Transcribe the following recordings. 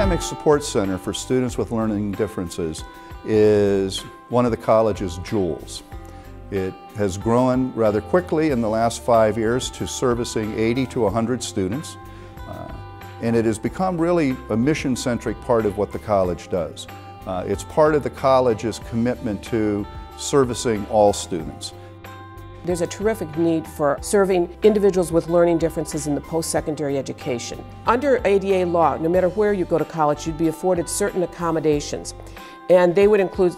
Academic Support Center for Students with Learning Differences is one of the college's jewels. It has grown rather quickly in the last 5 years to servicing 80 to 100 students, and it has become really a mission-centric part of what the college does. It's part of the college's commitment to servicing all students. There's a terrific need for serving individuals with learning differences in the post-secondary education. Under ADA law, no matter where you go to college, you'd be afforded certain accommodations. And they would include,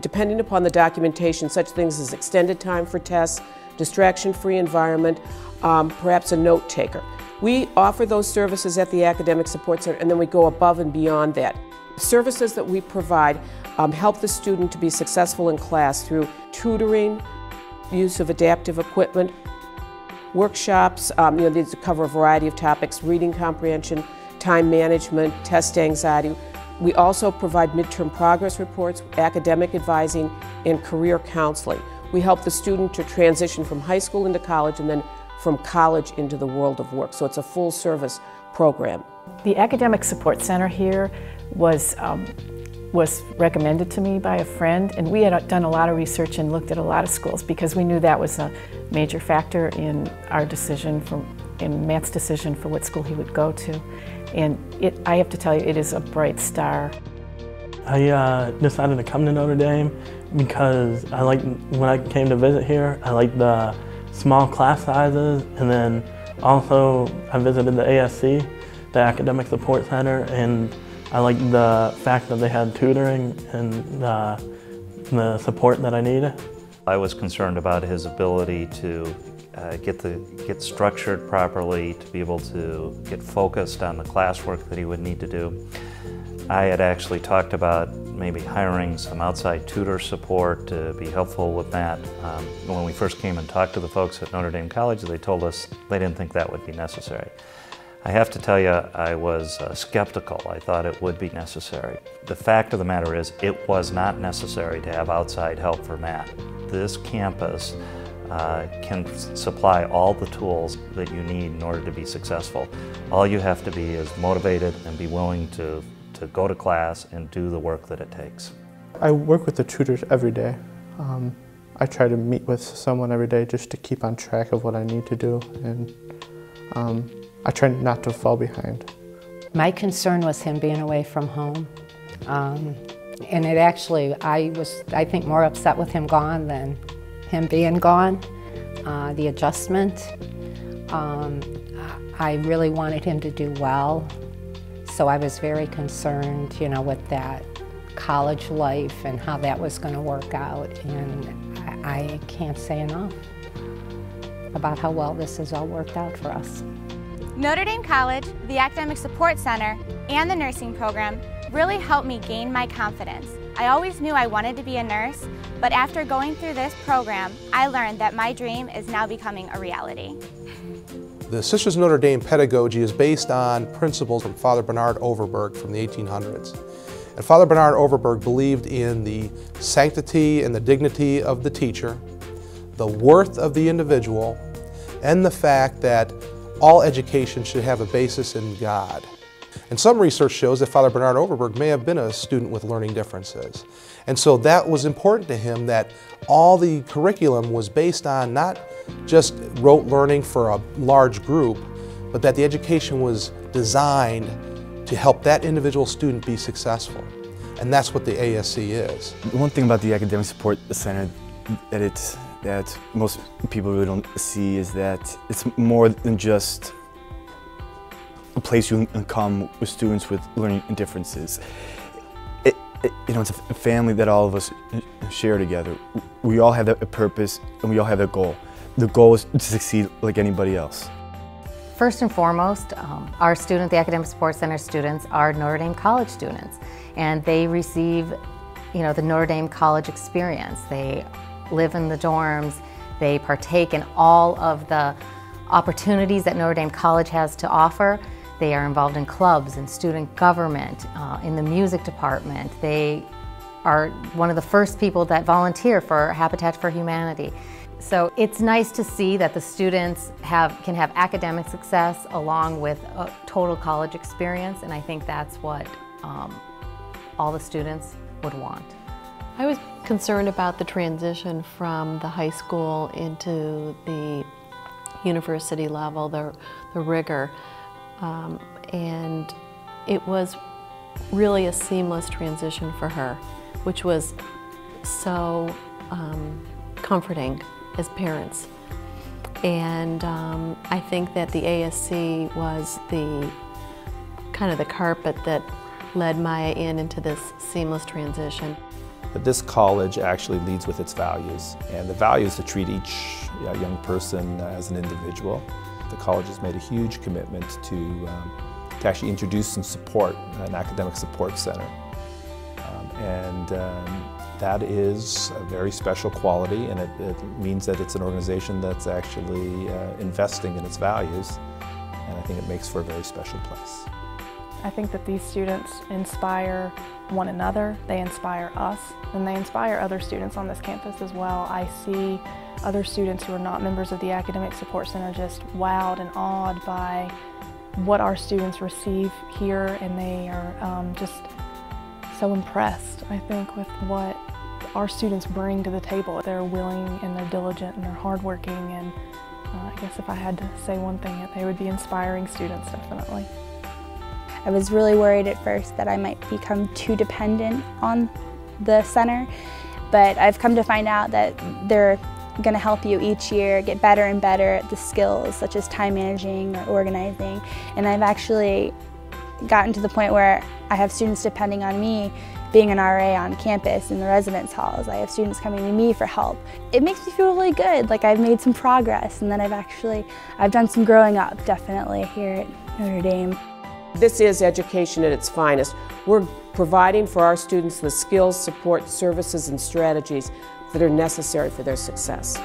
depending upon the documentation, such things as extended time for tests, distraction-free environment, perhaps a note taker. We offer those services at the Academic Support Center, and then we go above and beyond that. Services that we provide help the student to be successful in class through tutoring, use of adaptive equipment, workshops, these cover a variety of topics: reading comprehension, time management, test anxiety. We also provide midterm progress reports, academic advising, and career counseling. We help the student to transition from high school into college and then from college into the world of work. So it's a full service program. The Academic Support Center here was recommended to me by a friend, and we had done a lot of research and looked at a lot of schools because we knew that was a major factor in our decision, in Matt's decision for what school he would go to. And I have to tell you, it is a bright star. I decided to come to Notre Dame because when I came to visit here, I liked the small class sizes, and then also I visited the ASC, the Academic Support Center, and I liked the fact that they had tutoring and the support that I needed. I was concerned about his ability to get structured properly, to be able to get focused on the classwork that he would need to do. I had actually talked about maybe hiring some outside tutor support to be helpful with that. When we first came and talked to the folks at Notre Dame College, they told us they didn't think that would be necessary. I have to tell you, I was skeptical. I thought it would be necessary. The fact of the matter is, it was not necessary to have outside help for Matt. This campus can supply all the tools that you need in order to be successful. All you have to be is motivated and be willing to go to class and do the work that it takes. I work with the tutors every day. I try to meet with someone every day just to keep on track of what I need to do, and I try not to fall behind. My concern was him being away from home. And it actually, I was, I think, more upset with him gone than him being gone. The adjustment, I really wanted him to do well. So I was very concerned, with that college life and how that was going to work out. And I can't say enough about how well this has all worked out for us. Notre Dame College, the Academic Support Center, and the nursing program really helped me gain my confidence. I always knew I wanted to be a nurse, but after going through this program, I learned that my dream is now becoming a reality. The Sisters of Notre Dame pedagogy is based on principles from Father Bernard Overberg from the 1800s. And Father Bernard Overberg believed in the sanctity and the dignity of the teacher, the worth of the individual, and the fact that all education should have a basis in God. And some research shows that Father Bernard Overberg may have been a student with learning differences. And so that was important to him, that all the curriculum was based on not just rote learning for a large group, but that the education was designed to help that individual student be successful. And that's what the ASC is. One thing about the Academic Support Center that most people really don't see is that it's more than just a place you can come with students with learning differences. It's a family that all of us share together. We all have a purpose and we all have a goal. The goal is to succeed like anybody else. First and foremost, our students, the Academic Support Center students, are Notre Dame College students, and they receive, the Notre Dame College experience. They live in the dorms, they partake in all of the opportunities that Notre Dame College has to offer. They are involved in clubs and student government, in the music department. They are one of the first people that volunteer for Habitat for Humanity. So it's nice to see that the students can have academic success along with a total college experience, and I think that's what all the students would want. I was concerned about the transition from the high school into the university level, the rigor, and it was really a seamless transition for her, which was so comforting as parents. And I think that the ASC was the kind of the carpet that led Maya into this seamless transition. But this college actually leads with its values, and the value is to treat each young person as an individual. The college has made a huge commitment to actually introduce and support an academic support center. That is a very special quality, and it means that it's an organization that's actually investing in its values, and I think it makes for a very special place. I think that these students inspire one another, they inspire us, and they inspire other students on this campus as well. I see other students who are not members of the Academic Support Center just wowed and awed by what our students receive here, and they are just so impressed, I think, with what our students bring to the table. They're willing and they're diligent and they're hardworking, and I guess if I had to say one thing, they would be inspiring students, definitely. I was really worried at first that I might become too dependent on the center, but I've come to find out that they're going to help you each year get better and better at the skills such as time managing or organizing, and I've actually gotten to the point where I have students depending on me being an RA on campus in the residence halls. I have students coming to me for help. It makes me feel really good, like I've made some progress, and then I've done some growing up, definitely, here at Notre Dame. This is education at its finest. We're providing for our students the skills, support, services, and strategies that are necessary for their success.